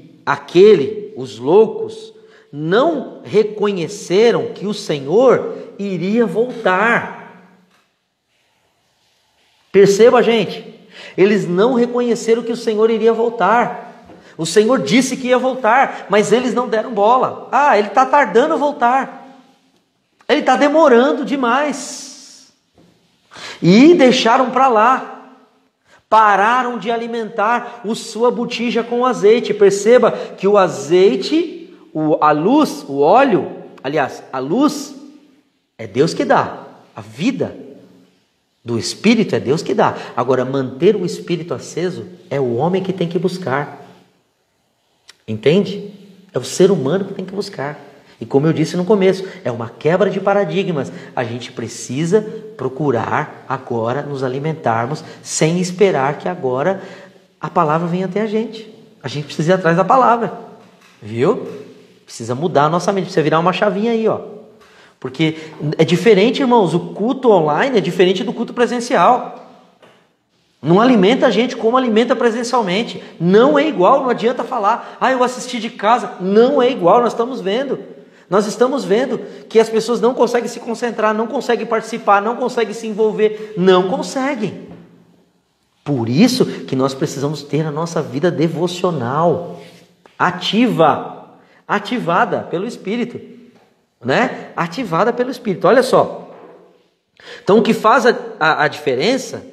os loucos, não reconheceram que o Senhor iria voltar. Perceba, gente, eles não reconheceram que o Senhor iria voltar. O Senhor disse que ia voltar, mas eles não deram bola. Ele está tardando a voltar. Ele está demorando demais. E deixaram para lá. Pararam de alimentar sua botija com azeite. Perceba que o azeite, a luz, o óleo, aliás, a luz é Deus que dá. A vida do Espírito é Deus que dá. Agora, manter o Espírito aceso é o homem que tem que buscar. Entende? É o ser humano que tem que buscar. E como eu disse no começo, é uma quebra de paradigmas. A gente precisa procurar agora nos alimentarmos sem esperar que agora a palavra venha até a gente. A gente precisa ir atrás da palavra. Viu? Precisa mudar a nossa mente, precisa virar uma chavinha aí, Porque é diferente, irmãos, o culto online é diferente do culto presencial. Não alimenta a gente como alimenta presencialmente. Não é igual, não adianta falar, eu assisti de casa. Não é igual, nós estamos vendo. Nós estamos vendo que as pessoas não conseguem se concentrar, não conseguem participar, não conseguem se envolver, não conseguem. Por isso que nós precisamos ter a nossa vida devocional ativada pelo Espírito, né? Ativada pelo Espírito. Olha só. Então o que faz a diferença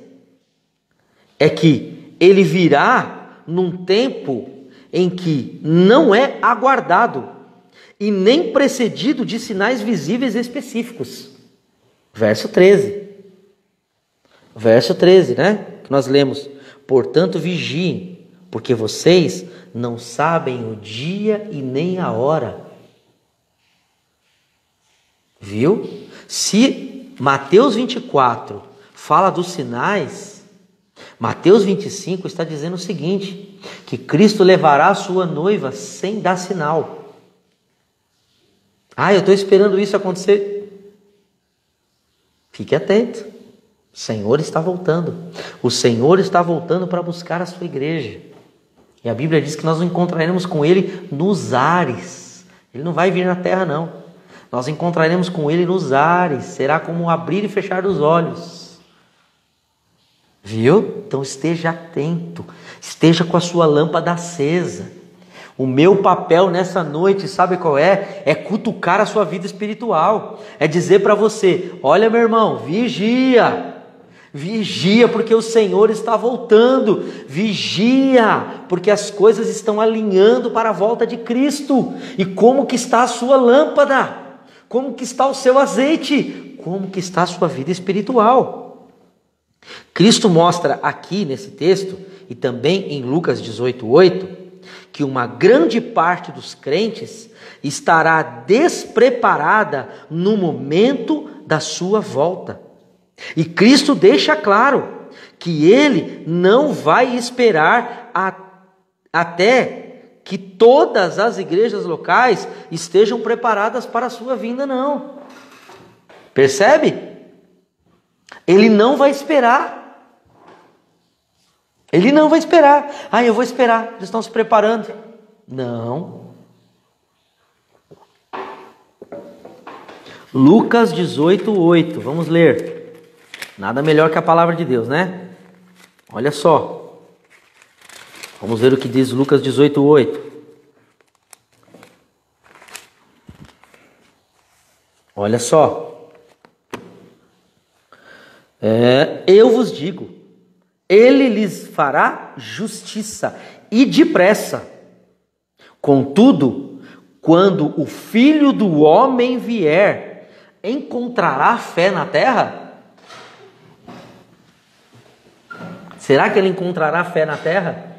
é que ele virá num tempo em que não é aguardado e nem precedido de sinais visíveis específicos. Verso 13. Verso 13, né? Que nós lemos. Portanto, vigiem, porque vocês não sabem o dia e nem a hora. Viu? Se Mateus 24 fala dos sinais, Mateus 25 está dizendo o seguinte, que Cristo levará a sua noiva sem dar sinal. Eu estou esperando isso acontecer. Fique atento. O Senhor está voltando. O Senhor está voltando para buscar a sua igreja. E a Bíblia diz que nós encontraremos com Ele nos ares. Ele não vai vir na terra, não. Nós encontraremos com Ele nos ares. Será como um abrir e fechar dos olhos. Viu? Então esteja atento, esteja com a sua lâmpada acesa. O meu papel nessa noite, sabe qual é? É cutucar a sua vida espiritual. É dizer para você, olha meu irmão, vigia. Vigia porque o Senhor está voltando. Vigia porque as coisas estão alinhando para a volta de Cristo. E como que está a sua lâmpada? Como que está o seu azeite? Como que está a sua vida espiritual? Cristo mostra aqui nesse texto e também em Lucas 18:8 que uma grande parte dos crentes estará despreparada no momento da sua volta. E Cristo deixa claro que Ele não vai esperar até que todas as igrejas locais estejam preparadas para a sua vinda, não. Percebe? Ele não vai esperar. Ele não vai esperar. Eu vou esperar, eles estão se preparando. Não. Lucas 18:8, vamos ler. Nada melhor que a palavra de Deus, né? Olha só. Vamos ver o que diz Lucas 18:8. Olha só. Eu vos digo, Ele lhes fará justiça e depressa. Contudo, quando o Filho do Homem vier, encontrará fé na terra? Será que ele encontrará fé na terra?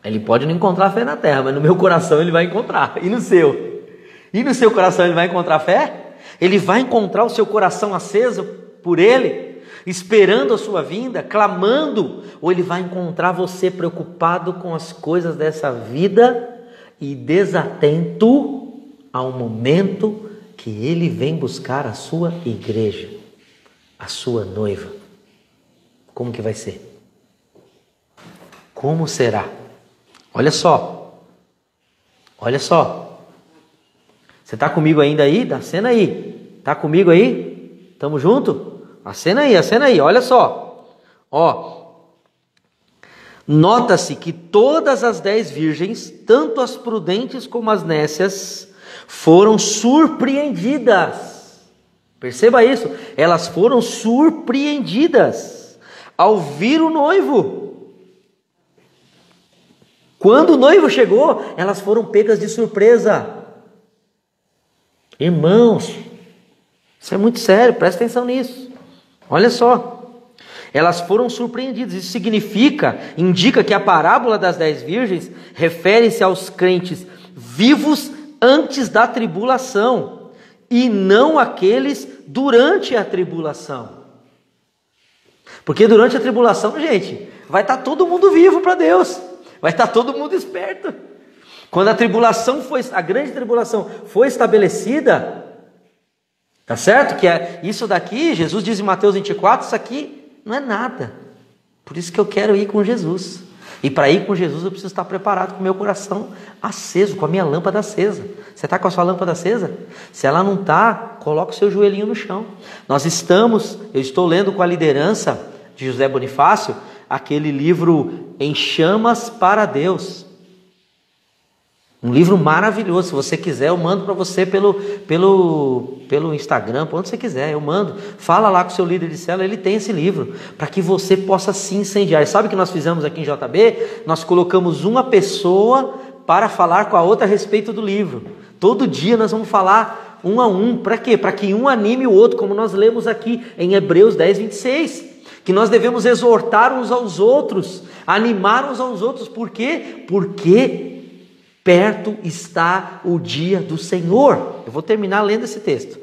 Ele pode não encontrar fé na terra, mas no meu coração ele vai encontrar. E no seu? E no seu coração ele vai encontrar fé? Ele vai encontrar o seu coração aceso por ele? Esperando a sua vinda, clamando, ou ele vai encontrar você preocupado com as coisas dessa vida e desatento ao momento que ele vem buscar a sua igreja, a sua noiva? Como que vai ser? Como será? Olha só, você está comigo ainda aí? Acena aí, está comigo aí? Estamos juntos? Acena aí, olha só. Nota-se que todas as 10 virgens, tanto as prudentes como as nécias, foram surpreendidas. Perceba isso, elas foram surpreendidas ao vir o noivo. Quando o noivo chegou, elas foram pegas de surpresa. Irmãos, isso é muito sério, presta atenção nisso. Olha só, elas foram surpreendidas. Isso indica que a parábola das 10 virgens refere-se aos crentes vivos antes da tribulação e não àqueles durante a tribulação. Porque durante a tribulação, gente, vai estar todo mundo vivo para Deus, vai estar todo mundo esperto. Quando a grande tribulação foi estabelecida, tá certo? Que isso daqui, Jesus diz em Mateus 24, isso aqui não é nada. Por isso que eu quero ir com Jesus. E para ir com Jesus eu preciso estar preparado com o meu coração aceso, com a minha lâmpada acesa. Você está com a sua lâmpada acesa? Se ela não está, coloca o seu joelhinho no chão. Eu estou lendo com a liderança de José Bonifácio, aquele livro Em Chamas para Deus. Um livro maravilhoso. Se você quiser, eu mando para você pelo Instagram, por onde você quiser, eu mando. Fala lá com o seu líder de célula, ele tem esse livro, para que você possa se incendiar. E sabe o que nós fizemos aqui em JB? Nós colocamos uma pessoa para falar com a outra a respeito do livro. Todo dia nós vamos falar um a um. Para quê? Para que um anime o outro, como nós lemos aqui em Hebreus 10:26. Que nós devemos exortar uns aos outros, animar uns aos outros. Por quê? Porque perto está o dia do Senhor. Eu vou terminar lendo esse texto.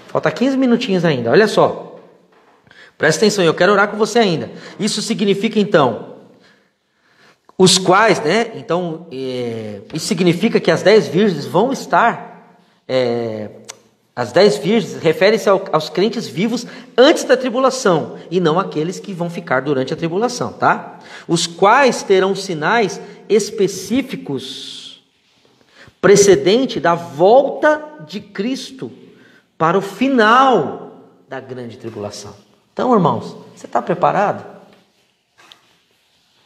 Falta 15 minutinhos ainda, olha só. Presta atenção, eu quero orar com você ainda. Isso significa então, os quais, né? Então, isso significa que as 10 virgens vão estar... as 10 virgens referem-se aos crentes vivos antes da tribulação, e não aqueles que vão ficar durante a tribulação, tá? Os quais terão sinais específicos precedente da volta de Cristo para o final da grande tribulação. Então, irmãos, você está preparado?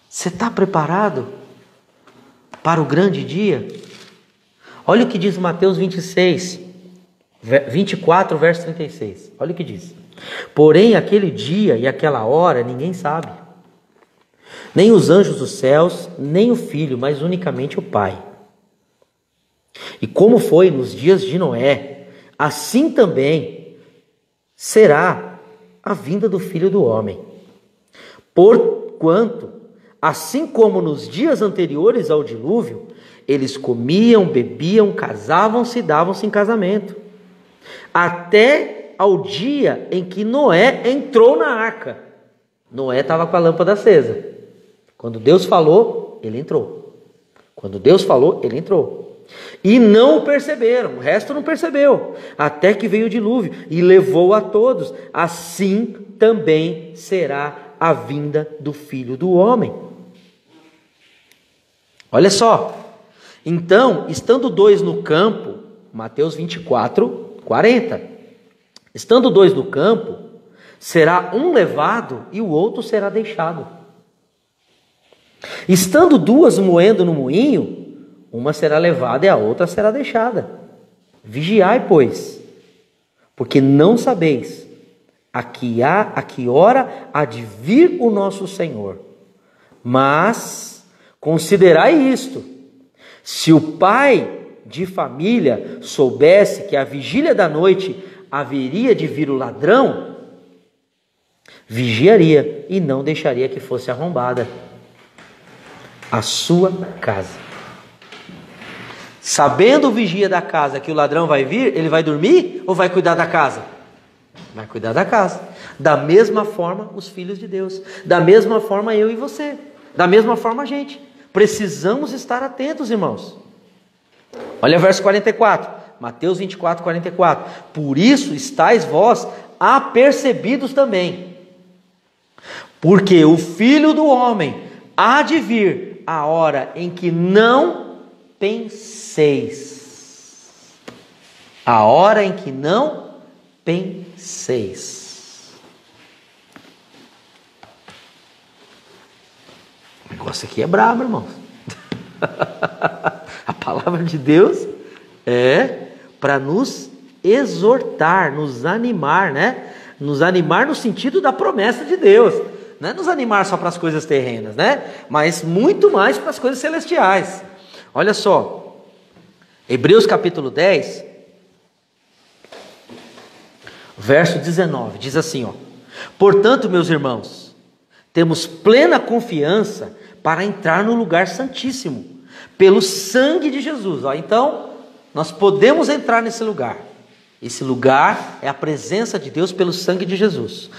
Você está preparado para o grande dia? Olha o que diz Mateus 24, verso 36. Olha o que diz. Porém, aquele dia e aquela hora ninguém sabe. Nem os anjos dos céus, nem o Filho, mas unicamente o Pai. E como foi nos dias de Noé, assim também será a vinda do Filho do Homem. Porquanto, assim como nos dias anteriores ao dilúvio, eles comiam, bebiam, casavam-se e davam-se em casamento, até ao dia em que Noé entrou na arca. Noé estava com a lâmpada acesa. Quando Deus falou, ele entrou. Quando Deus falou, ele entrou. E não o perceberam, o resto não percebeu, até que veio o dilúvio e levou a todos. Assim também será a vinda do Filho do Homem. Olha só, então, estando dois no campo, Mateus 24, 40, estando dois no campo, será um levado e o outro será deixado. Estando duas moendo no moinho, uma será levada e a outra será deixada. Vigiai, pois, porque não sabeis a que hora há de vir o nosso Senhor. Mas considerai isto: se o pai de família soubesse que à vigília da noite haveria de vir o ladrão, vigiaria e não deixaria que fosse arrombada a sua casa. Sabendo o vigia da casa que o ladrão vai vir, ele vai dormir ou vai cuidar da casa? Vai cuidar da casa. Da mesma forma, os filhos de Deus. Da mesma forma, eu e você. Da mesma forma, a gente. Precisamos estar atentos, irmãos. Olha o verso 44. Mateus 24, 44. Por isso estáis vós apercebidos também. Porque o Filho do Homem há de vir a hora em que não penseis. A hora em que não penseis. O negócio aqui é brabo, irmãos. A palavra de Deus é para nos exortar, nos animar, né? Nos animar no sentido da promessa de Deus. Não é nos animar só para as coisas terrenas, né? Mas muito mais para as coisas celestiais. Olha só, Hebreus capítulo 10, verso 19, diz assim, ó: portanto, meus irmãos, temos plena confiança para entrar no lugar santíssimo, pelo sangue de Jesus. Ó, então, nós podemos entrar nesse lugar. Esse lugar é a presença de Deus pelo sangue de Jesus.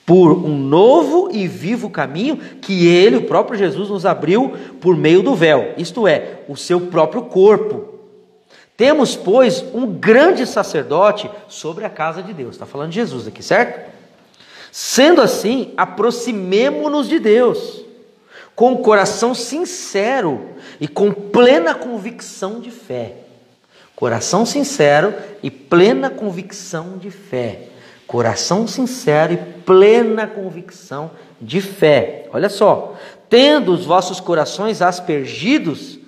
Por um novo e vivo caminho que Ele, o próprio Jesus, nos abriu por meio do véu, isto é, o seu próprio corpo. Temos, pois, um grande sacerdote sobre a casa de Deus. Está falando de Jesus aqui, certo? Sendo assim, aproximemo-nos de Deus, com coração sincero e com plena convicção de fé. Coração sincero e plena convicção de fé. Coração sincero e plena convicção de fé. Olha só. Tendo os vossos corações aspergidos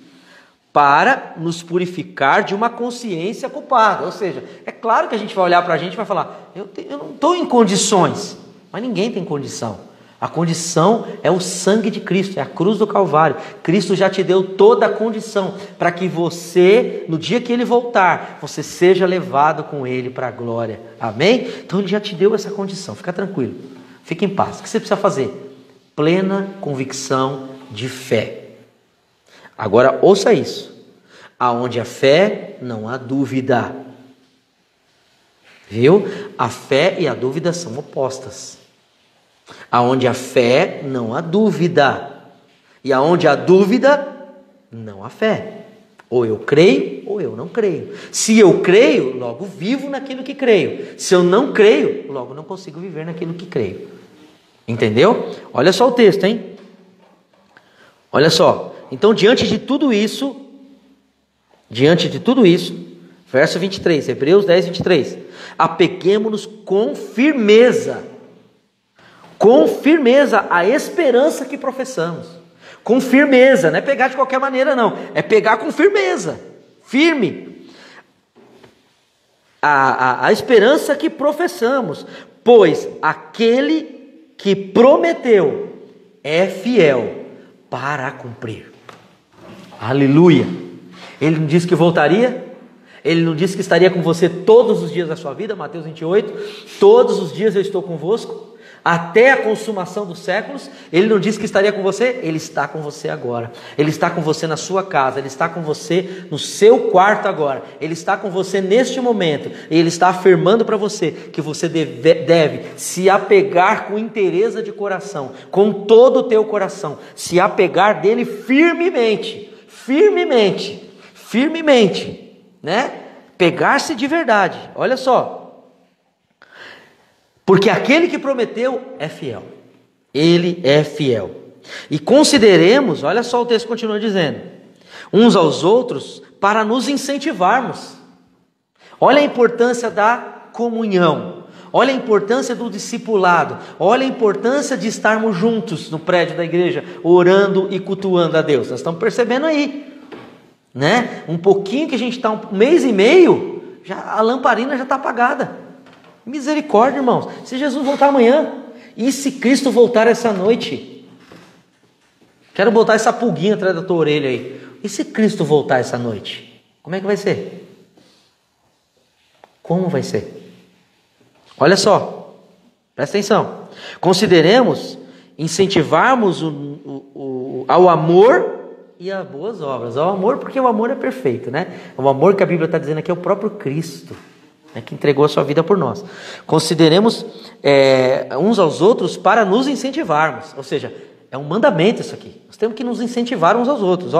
para nos purificar de uma consciência culpada. Ou seja, é claro que a gente vai olhar para a gente e vai falar, eu não estou em condições. Mas ninguém tem condição. A condição é o sangue de Cristo, é a cruz do Calvário. Cristo já te deu toda a condição para que você, no dia que Ele voltar, você seja levado com Ele para a glória. Amém? Então Ele já te deu essa condição, fica tranquilo, fica em paz. O que você precisa fazer? Plena convicção de fé. Agora ouça isso: aonde há fé, não há dúvida. Viu? A fé e a dúvida são opostas. Aonde há fé, não há dúvida. E aonde há dúvida, não há fé. Ou eu creio, ou eu não creio. Se eu creio, logo vivo naquilo que creio. Se eu não creio, logo não consigo viver naquilo que creio. Entendeu? Olha só o texto, hein? Olha só. Então, diante de tudo isso, verso 23, Hebreus 10, 23. Apeguemo-nos com firmeza com firmeza a esperança que professamos. Com firmeza, não é pegar de qualquer maneira não, é pegar com firmeza, firme. A esperança que professamos, pois aquele que prometeu é fiel para cumprir. Aleluia! Ele não disse que voltaria? Ele não disse que estaria com você todos os dias da sua vida? Mateus 28, todos os dias eu estou convosco, até a consumação dos séculos. Ele não disse que estaria com você? Ele está com você agora. Ele está com você na sua casa, Ele está com você no seu quarto agora. Ele está com você neste momento. E Ele está afirmando para você que você deve se apegar com inteireza de coração, com todo o teu coração, se apegar dele firmemente, firmemente, firmemente, né? Pegar-se de verdade. Olha só. Porque aquele que prometeu é fiel. Ele é fiel. E consideremos, olha só o texto continua dizendo, uns aos outros para nos incentivarmos. Olha a importância da comunhão. Olha a importância do discipulado. Olha a importância de estarmos juntos no prédio da igreja, orando e cultuando a Deus. Nós estamos percebendo aí, né? Um pouquinho que a gente está, um mês e meio, a lamparina já está apagada. Misericórdia, irmãos. Se Jesus voltar amanhã, e se Cristo voltar essa noite? Quero botar essa pulguinha atrás da tua orelha aí. E se Cristo voltar essa noite? Como é que vai ser? Como vai ser? Olha só, presta atenção. Consideremos incentivarmos ao amor e a boas obras. Ao amor, porque o amor é perfeito, né? O amor que a Bíblia está dizendo aqui é o próprio Cristo, que entregou a sua vida por nós. Consideremos uns aos outros para nos incentivarmos. Ou seja, é um mandamento isso aqui. Nós temos que nos incentivar uns aos outros.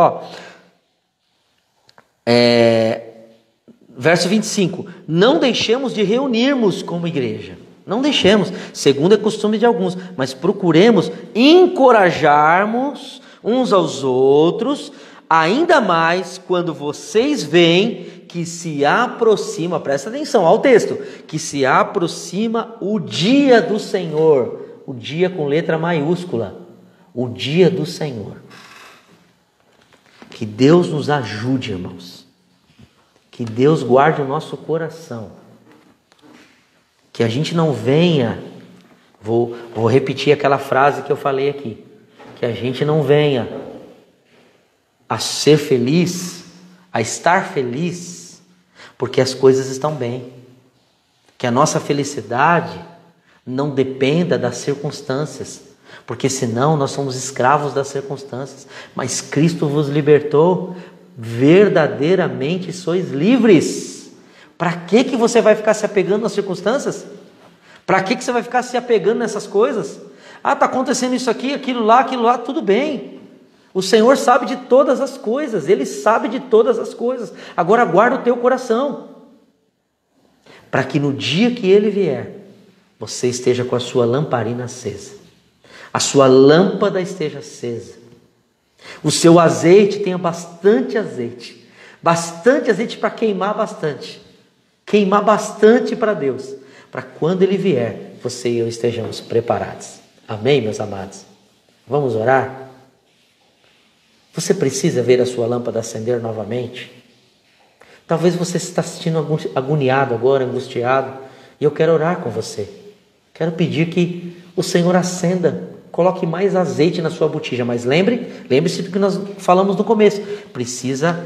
Verso 25. Não deixemos de reunirmos como igreja. Não deixemos, segundo é costume de alguns, mas procuremos encorajarmos uns aos outros, ainda mais quando vocês veem que se aproxima, presta atenção ao texto, que se aproxima o dia do Senhor, o dia com letra maiúscula, o dia do Senhor. Que Deus nos ajude, irmãos, que Deus guarde o nosso coração, que a gente não venha, vou repetir aquela frase que eu falei aqui, que a gente não venha a ser feliz, a estar feliz, porque as coisas estão bem. Que a nossa felicidade não dependa das circunstâncias, porque senão nós somos escravos das circunstâncias. Mas Cristo vos libertou, verdadeiramente sois livres. Para que você vai ficar se apegando às circunstâncias? Para que você vai ficar se apegando nessas coisas? Está acontecendo isso aqui, aquilo lá, tudo bem. O Senhor sabe de todas as coisas, Ele sabe de todas as coisas. Agora guarda o teu coração, para que no dia que Ele vier, você esteja com a sua lamparina acesa, a sua lâmpada esteja acesa, o seu azeite tenha bastante azeite para queimar bastante para Deus, para quando Ele vier, você e eu estejamos preparados. Amém, meus amados? Vamos orar? Você precisa ver a sua lâmpada acender novamente? Talvez você está se sentindo agoniado agora, angustiado, e eu quero orar com você. Quero pedir que o Senhor acenda, coloque mais azeite na sua botija, mas lembre-se do que nós falamos no começo.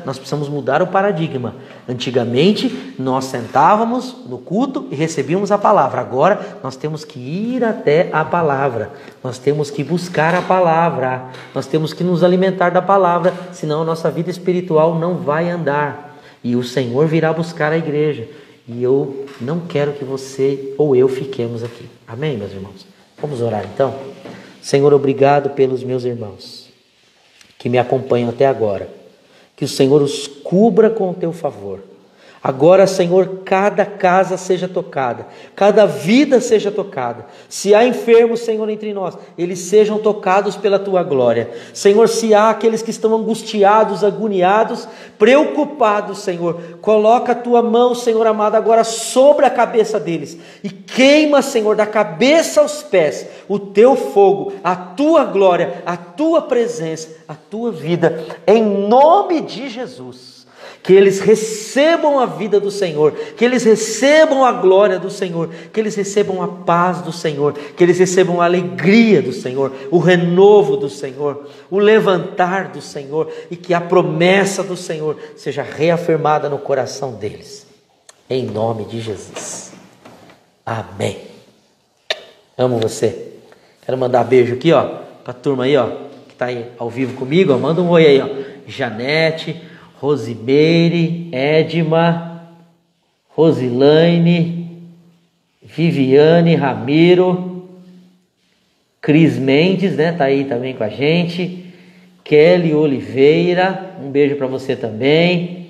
Nós precisamos mudar o paradigma. Antigamente, nós sentávamos no culto e recebíamos a palavra. Agora, nós temos que ir até a palavra. Nós temos que buscar a palavra. Nós temos que nos alimentar da palavra, senão a nossa vida espiritual não vai andar. E o Senhor virá buscar a igreja. E eu não quero que você ou eu fiquemos aqui. Amém, meus irmãos? Vamos orar então? Senhor, obrigado pelos meus irmãos que me acompanham até agora. Que o Senhor os cubra com o teu favor. Agora, Senhor, cada casa seja tocada, cada vida seja tocada. Se há enfermos, Senhor, entre nós, eles sejam tocados pela Tua glória. Senhor, se há aqueles que estão angustiados, agoniados, preocupados, Senhor, coloca a Tua mão, Senhor amado, agora sobre a cabeça deles. E queima, Senhor, da cabeça aos pés, o Teu fogo, a Tua glória, a Tua presença, a Tua vida, em nome de Jesus. Que eles recebam a vida do Senhor, que eles recebam a glória do Senhor, que eles recebam a paz do Senhor, que eles recebam a alegria do Senhor, o renovo do Senhor, o levantar do Senhor, e que a promessa do Senhor seja reafirmada no coração deles, em nome de Jesus, amém. Amo você. Quero mandar beijo aqui, ó, para a turma aí, ó, que está aí ao vivo comigo, ó. Manda um oi aí, ó. Janete, Rosimeire, Edma, Rosilaine, Viviane, Ramiro, Cris Mendes, né? Tá aí também com a gente. Kelly Oliveira, um beijo para você também.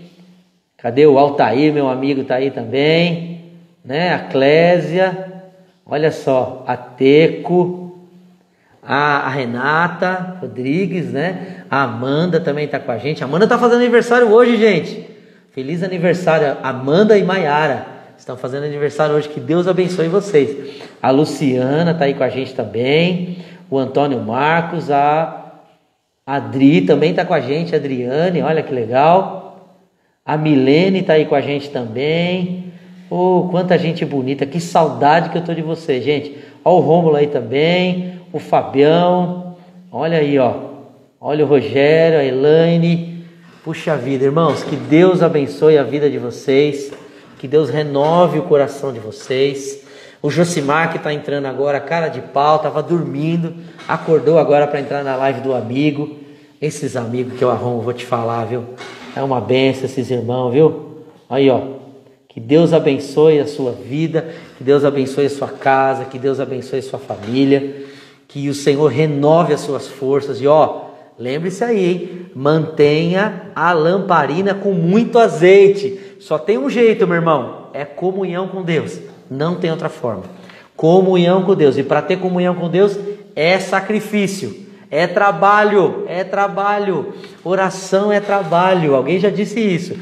Cadê o Altair, meu amigo, tá aí também, né? A Clésia, olha só, a Teco, a Renata Rodrigues, né? A Amanda também está com a gente. A Amanda está fazendo aniversário hoje, gente. Feliz aniversário, Amanda e Maiara. Estão fazendo aniversário hoje. Que Deus abençoe vocês. A Luciana está aí com a gente também. O Antônio Marcos. A Adri também está com a gente. A Adriane, olha que legal. A Milene está aí com a gente também. Oh, quanta gente bonita. Que saudade que eu estou de vocês, gente. Olha o Rômulo aí também. O Fabião. Olha aí, ó. Olha o Rogério, a Elaine. Puxa vida, irmãos, que Deus abençoe a vida de vocês, que Deus renove o coração de vocês. O Josimar, que está entrando agora, cara de pau, estava dormindo, acordou agora para entrar na live do amigo. Esses amigos que eu arrumo, vou te falar, viu? É uma benção esses irmãos, viu? Aí, ó, que Deus abençoe a sua vida, que Deus abençoe a sua casa, que Deus abençoe a sua família, que o Senhor renove as suas forças. E ó, lembre-se aí, hein? Mantenha a lamparina com muito azeite. Só tem um jeito, meu irmão, é comunhão com Deus. Não tem outra forma. Comunhão com Deus. E para ter comunhão com Deus é sacrifício, é trabalho, é trabalho. Oração é trabalho. Alguém já disse isso.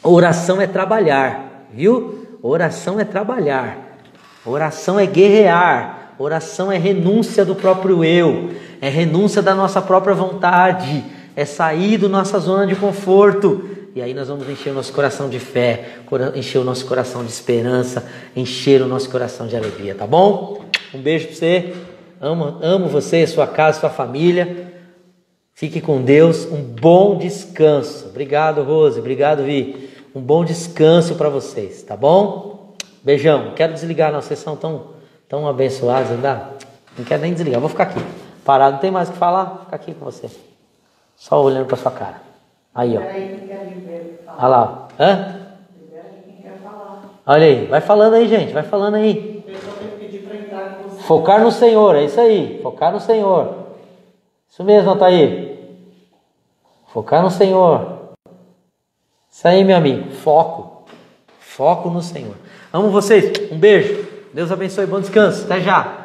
Oração é trabalhar, viu? Oração é trabalhar. Oração é guerrear. Oração é renúncia do próprio eu, é renúncia da nossa própria vontade, é sair da nossa zona de conforto. E aí nós vamos encher o nosso coração de fé, encher o nosso coração de esperança, encher o nosso coração de alegria, tá bom? Um beijo para você, amo você, sua casa, sua família. Fique com Deus, um bom descanso. Obrigado, Rose, obrigado, Vi. Um bom descanso para vocês, tá bom? Beijão, quero desligar, não, vocês são tão abençoados, não quero nem desligar, vou ficar aqui parado, não tem mais o que falar, vou ficar aqui com você, só olhando para sua cara. Aí, ó, olha lá, hã? Olha aí, vai falando aí, gente, vai falando aí. Focar no Senhor, é isso aí, focar no Senhor, isso mesmo, Altair, focar no Senhor, isso aí, meu amigo, foco no Senhor. Amo vocês, um beijo. Deus abençoe, bom descanso, até já.